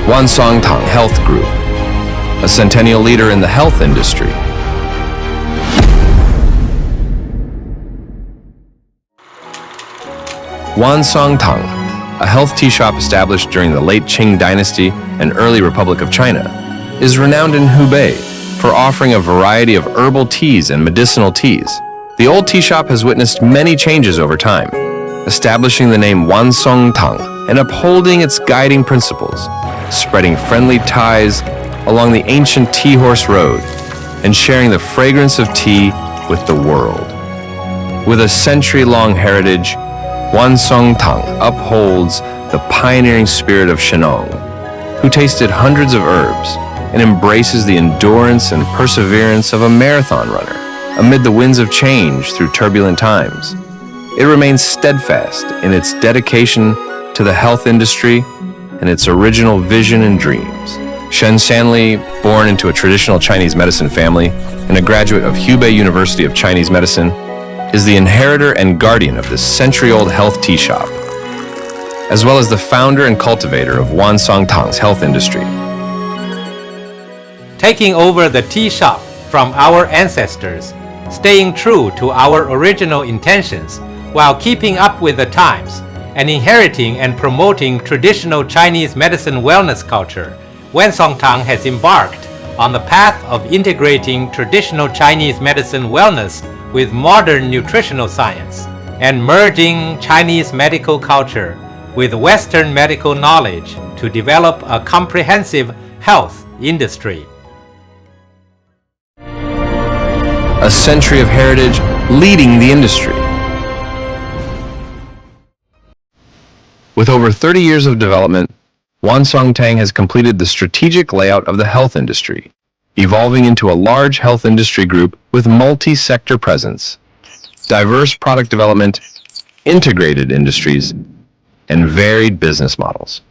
Wansongtang Health Group, a centennial leader in the health industry. Wansongtang, a health tea shop established during the late Qing Dynasty and early Republic of China, is renowned in Hubei for offering a variety of herbal teas and medicinal teas. The old tea shop has witnessed many changes over time, establishing the name Wansongtang and upholding its guiding principles, spreading friendly ties along the ancient Tea Horse Road and sharing the fragrance of tea with the world. With a century-long heritage, Wansongtang upholds the pioneering spirit of Shenong, who tasted hundreds of herbs and embraces the endurance and perseverance of a marathon runner amid the winds of change through turbulent times. It remains steadfast in its dedication to the health industry and its original vision and dreams. Shen Shanli, born into a traditional Chinese medicine family and a graduate of Hubei University of Chinese Medicine, is the inheritor and guardian of this century-old health tea shop, as well as the founder and cultivator of Wansongtang's health industry. Taking over the tea shop from our ancestors, staying true to our original intentions while keeping up with the times, and inheriting and promoting traditional Chinese medicine wellness culture, Wansongtang has embarked on the path of integrating traditional Chinese medicine wellness with modern nutritional science and merging Chinese medical culture with Western medical knowledge to develop a comprehensive health industry. A century of heritage leading the industry. With over 30 years of development, Wansongtang has completed the strategic layout of the health industry, evolving into a large health industry group with multi-sector presence, diverse product development, integrated industries, and varied business models.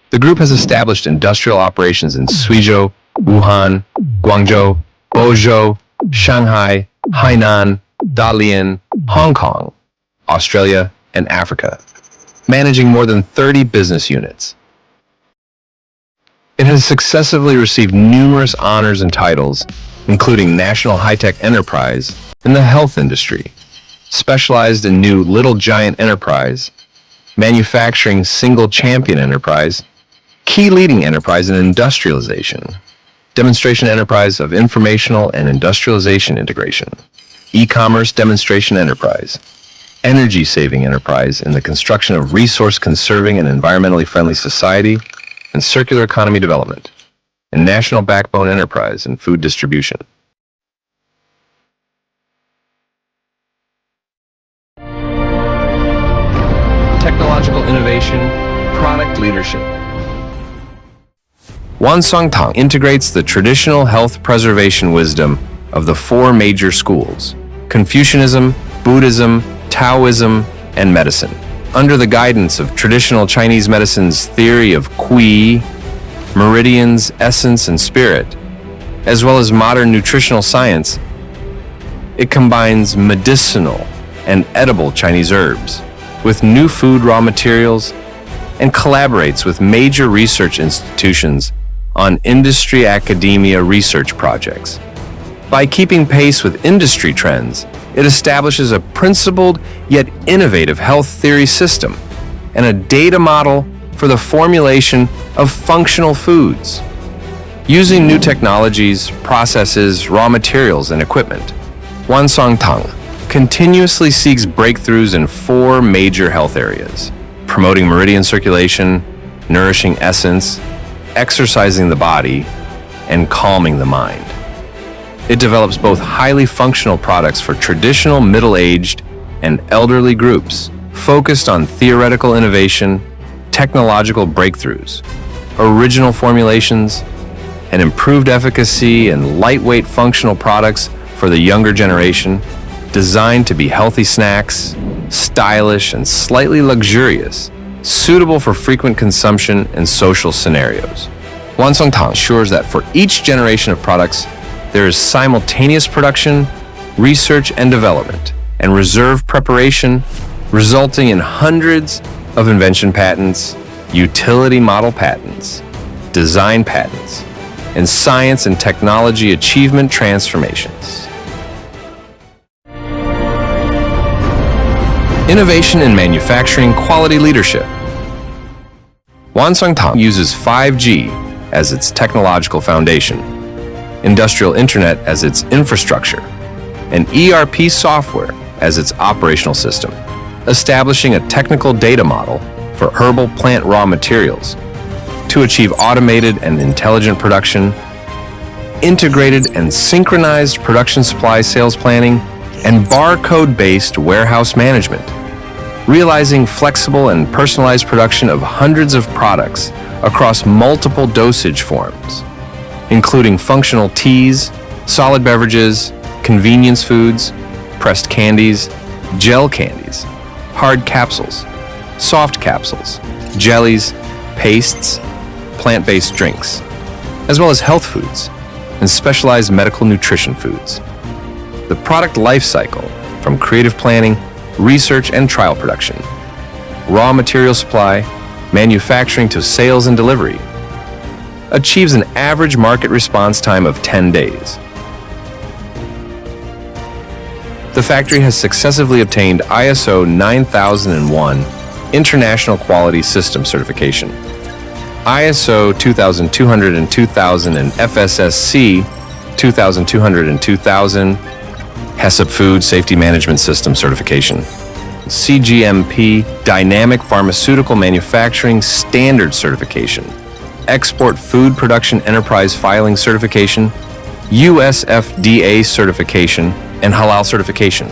The group has established industrial operations in Suzhou, Wuhan, Guangzhou, Bozhou, Shanghai, Hainan, Dalian, Hong Kong, Australia, and Africa, managing more than 30 business units. It has successively received numerous honors and titles, including National High-Tech Enterprise in the health industry, specialized in new Little Giant Enterprise, Manufacturing Single Champion Enterprise, Key Leading Enterprise in Industrialization, Demonstration Enterprise of Informational and Industrialization Integration, E-Commerce Demonstration Enterprise, Energy Saving Enterprise in the construction of resource-conserving and environmentally friendly society and circular economy development, and National Backbone Enterprise in food distribution. Technological innovation, product leadership. Wansongtang integrates the traditional health preservation wisdom of the four major schools: Confucianism, Buddhism, Taoism, and medicine, under the guidance of traditional Chinese medicine's theory of qi, meridians, essence, and spirit, as well as modern nutritional science. It combines medicinal and edible Chinese herbs with new food raw materials and collaborates with major research institutions on industry academia research projects. By keeping pace with industry trends, it establishes a principled yet innovative health theory system and a data model for the formulation of functional foods. Using new technologies, processes, raw materials, and equipment, Wansongtang continuously seeks breakthroughs in four major health areas: promoting meridian circulation, nourishing essence, exercising the body, and calming the mind. It develops both highly functional products for traditional middle-aged and elderly groups, focused on theoretical innovation, technological breakthroughs, original formulations, and improved efficacy and lightweight functional products for the younger generation, designed to be healthy snacks, stylish and slightly luxurious, suitable for frequent consumption and social scenarios. Wansongtang ensures that for each generation of products, there is simultaneous production, research and development, and reserve preparation, resulting in hundreds of invention patents, utility model patents, design patents, and science and technology achievement transformations. Innovation in manufacturing quality leadership. Wansongtang uses 5G as its technological foundation, industrial internet as its infrastructure, and ERP software as its operational system, establishing a technical data model for herbal plant raw materials to achieve automated and intelligent production, integrated and synchronized production supply sales planning, and barcode-based warehouse management, realizing flexible and personalized production of hundreds of products across multiple dosage forms, including functional teas, solid beverages, convenience foods, pressed candies, gel candies, hard capsules, soft capsules, jellies, pastes, plant-based drinks, as well as health foods and specialized medical nutrition foods. The product life cycle, from creative planning, research and trial production, raw material supply, manufacturing to sales and delivery, achieves an average market response time of 10 days. The factory has successively obtained ISO 9001 International Quality System certification, ISO 2200 and 2000 and FSSC 2200 and 2000, HESAP Food Safety Management System certification, CGMP Dynamic Pharmaceutical Manufacturing Standard certification, Export Food Production Enterprise Filing certification, USFDA certification, and Halal certification,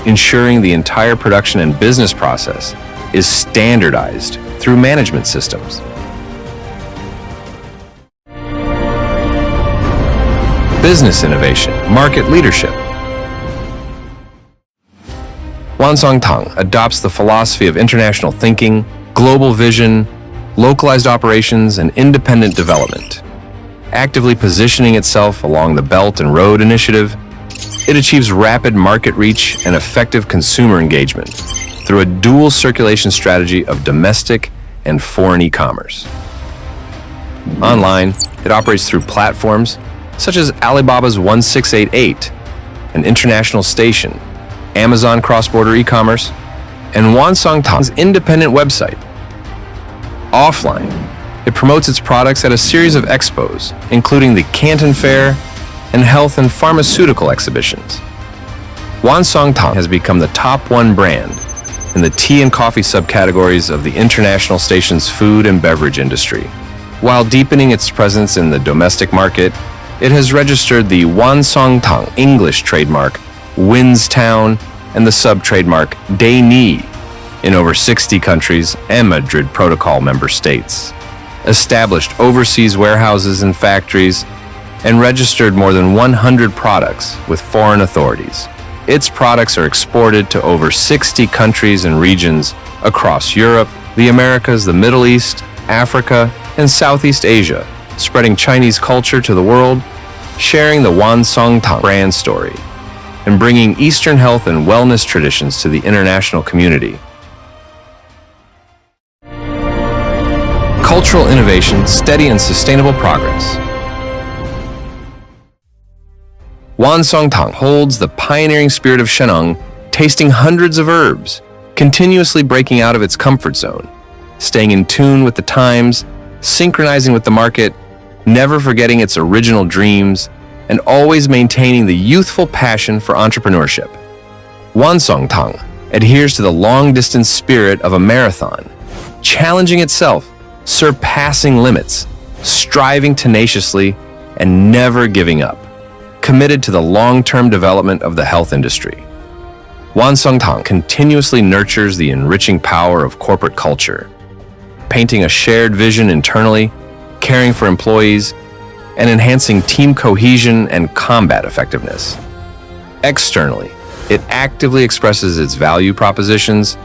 ensuring the entire production and business process is standardized through management systems. Business innovation, market leadership. Wansongtang adopts the philosophy of international thinking, global vision, localized operations, and independent development. Actively positioning itself along the Belt and Road Initiative, it achieves rapid market reach and effective consumer engagement through a dual circulation strategy of domestic and foreign e-commerce. Online, it operates through platforms such as Alibaba's 1688, an international station, Amazon cross-border e-commerce, and Wansongtang's independent website. Offline, it promotes its products at a series of expos, including the Canton Fair and health and pharmaceutical exhibitions. Wansongtang has become the top 1 brand in the tea and coffee subcategories of the international station's food and beverage industry. While deepening its presence in the domestic market, it has registered the Wansongtang English trademark WinsTown and the sub-trademark Deni in over 60 countries and Madrid Protocol member states, established overseas warehouses and factories, and registered more than 100 products with foreign authorities. Its products are exported to over 60 countries and regions across Europe, the Americas, the Middle East, Africa, and Southeast Asia, spreading Chinese culture to the world, sharing the Wansongtang brand story, and bringing Eastern health and wellness traditions to the international community. Cultural innovation, steady and sustainable progress. Wansongtang holds the pioneering spirit of Sheneng, tasting hundreds of herbs, continuously breaking out of its comfort zone, staying in tune with the times, synchronizing with the market, never forgetting its original dreams, and always maintaining the youthful passion for entrepreneurship. Wansongtang adheres to the long-distance spirit of a marathon, challenging itself, surpassing limits, striving tenaciously, and never giving up, committed to the long-term development of the health industry. Wansongtang continuously nurtures the enriching power of corporate culture, painting a shared vision internally, caring for employees, and enhancing team cohesion and combat effectiveness. Externally, it actively expresses its value propositions,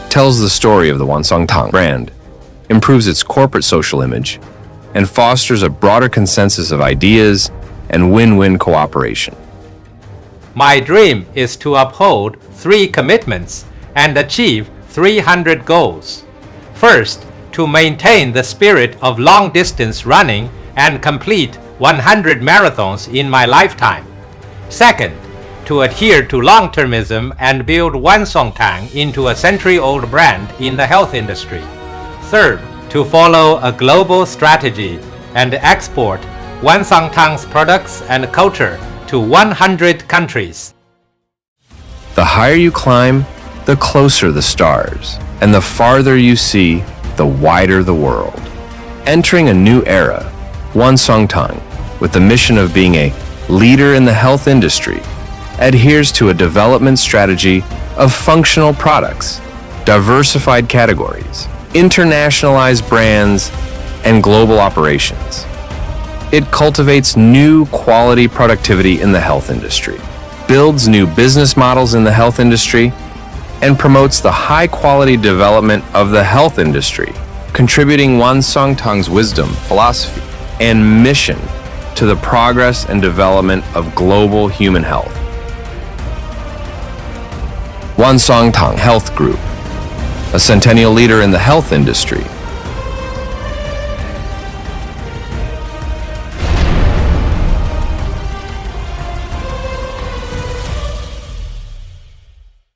tells the story of the Wansongtang brand, improves its corporate social image, and fosters a broader consensus of ideas and win-win cooperation. My dream is to uphold 3 commitments and achieve 300 goals. First, to maintain the spirit of long-distance running and complete 100 marathons in my lifetime. Second, to adhere to long-termism and build Wansongtang into a century-old brand in the health industry. Third, to follow a global strategy and export Wansongtang's products and culture to 100 countries. The higher you climb, the closer the stars, and the farther you see, the wider the world. Entering a new era, Wansongtang, with the mission of being a leader in the health industry, adheres to a development strategy of functional products, diversified categories, internationalized brands, and global operations. It cultivates new quality productivity in the health industry, builds new business models in the health industry, and promotes the high-quality development of the health industry, contributing Wansongtang's wisdom, philosophy, and mission to the progress and development of global human health. Wansongtang Health Group, a centennial leader in the health industry,